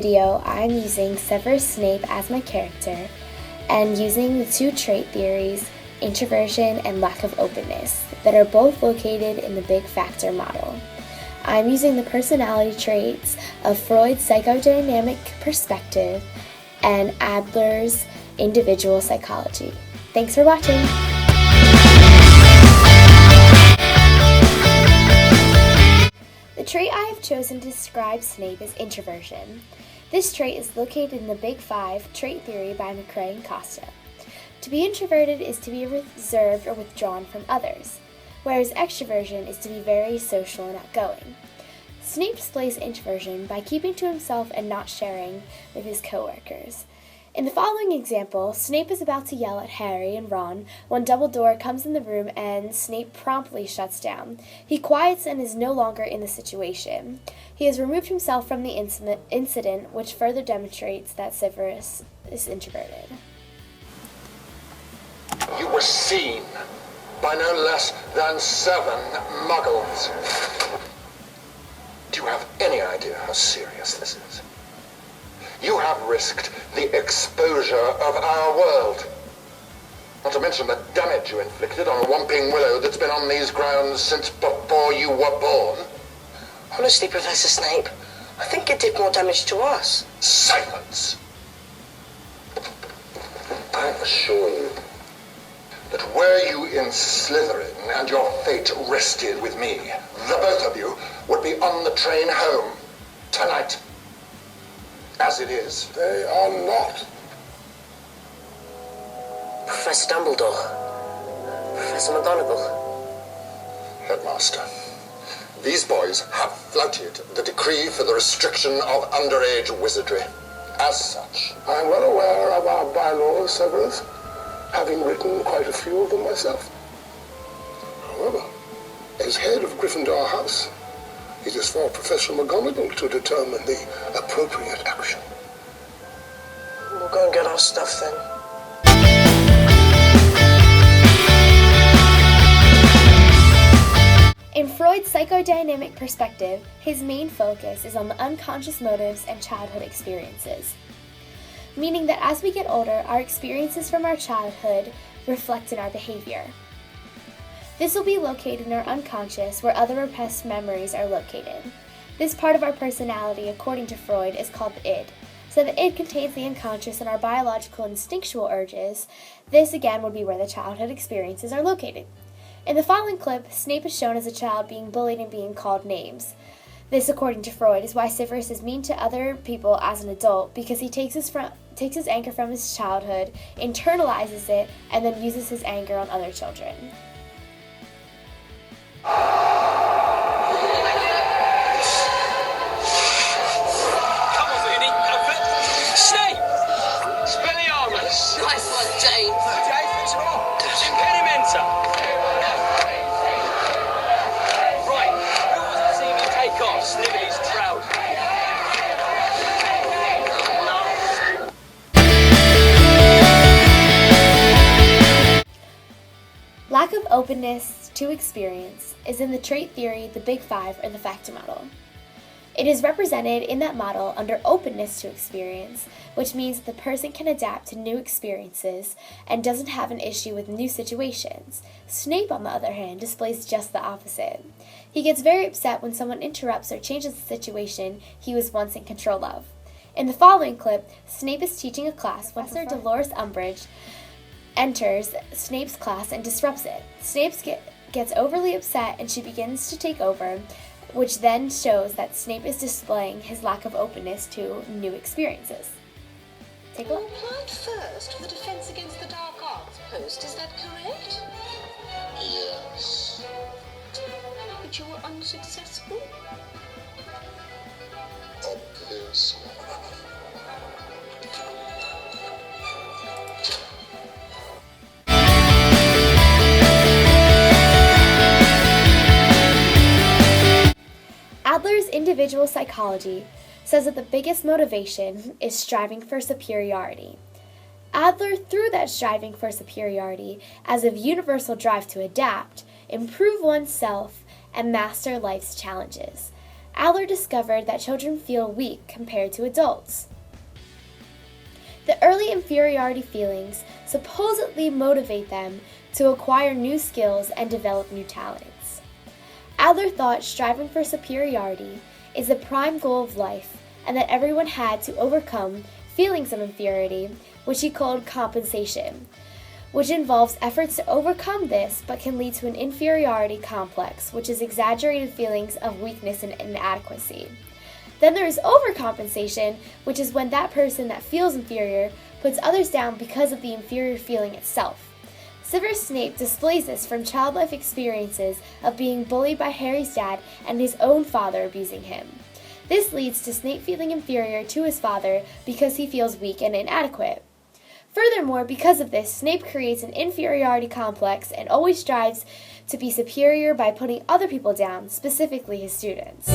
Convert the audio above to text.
video, I'm using Severus Snape as my character and using the two trait theories, introversion and lack of openness, that are both located in the big factor model. I'm using the personality traits of Freud's psychodynamic perspective and Adler's individual psychology. Thanks for watching! The trait I have chosen to describe Snape is introversion. This trait is located in the Big Five trait theory by McCrae and Costa. To be introverted is to be reserved or withdrawn from others, whereas extroversion is to be very social and outgoing. Snape displays introversion by keeping to himself and not sharing with his coworkers. In the following example, Snape is about to yell at Harry and Ron when Dumbledore comes in the room and Snape promptly shuts down. He quiets and is no longer in the situation. He has removed himself from the incident, which further demonstrates that Severus is introverted. You were seen by no less than 7 muggles. Do you have any idea how serious this is? You have risked the exposure of our world. Not to mention the damage you inflicted on a whomping willow that's been on these grounds since before you were born. Honestly, Professor Snape, I think it did more damage to us. Silence! I assure you that were you in Slytherin and your fate rested with me, the both of you would be on the train home tonight. As it is, they are not. Professor Dumbledore. Professor McGonagall. Headmaster, these boys have flouted the decree for the restriction of underage wizardry. As such, I'm well aware of our bylaws, Severus, having written quite a few of them myself. However, as head of Gryffindor House, it is for Professor McGonagall to determine the appropriate action. We'll go and get our stuff then. In Freud's psychodynamic perspective, his main focus is on the unconscious motives and childhood experiences, meaning that as we get older, our experiences from our childhood reflect in our behavior. This will be located in our unconscious, where other repressed memories are located. This part of our personality, according to Freud, is called the id. So the id contains the unconscious and our biological instinctual urges. This again would be where the childhood experiences are located. In the following clip, Snape is shown as a child being bullied and being called names. This, according to Freud, is why Severus is mean to other people as an adult, because he takes his anger from his childhood, internalizes it, and then uses his anger on other children. Come on, Moody, go for it. Snape! Expelliarmus! Nice one, James. James, Impedimenta! Right, who wants to see me take off Snivelly's trout? Lack of openness to experience is in the trait theory, the Big Five, or the factor model. It is represented in that model under openness to experience, which means that the person can adapt to new experiences and doesn't have an issue with new situations. Snape, on the other hand, displays just the opposite. He gets very upset when someone interrupts or changes the situation he was once in control of. In the following clip, Snape is teaching a class when Professor Dolores Umbridge enters Snape's class and disrupts it. Snape gets overly upset and she begins to take over, which then shows that Snape is displaying his lack of openness to new experiences. Take a look. You applied first for the Defense Against the Dark Arts post, is that correct? Yes. But you were unsuccessful? Obviously. Adler's individual psychology says that the biggest motivation is striving for superiority. Adler, through that striving for superiority, as a universal drive to adapt, improve oneself, and master life's challenges. Adler discovered that children feel weak compared to adults. The early inferiority feelings supposedly motivate them to acquire new skills and develop new talents. Adler thought striving for superiority is the prime goal of life, and that everyone had to overcome feelings of inferiority, which he called compensation, which involves efforts to overcome this but can lead to an inferiority complex, which is exaggerated feelings of weakness and inadequacy. Then there is overcompensation, which is when that person that feels inferior puts others down because of the inferior feeling itself. Severus Snape displays this from child-life experiences of being bullied by Harry's dad and his own father abusing him. This leads to Snape feeling inferior to his father because he feels weak and inadequate. Furthermore, because of this, Snape creates an inferiority complex and always strives to be superior by putting other people down, specifically his students.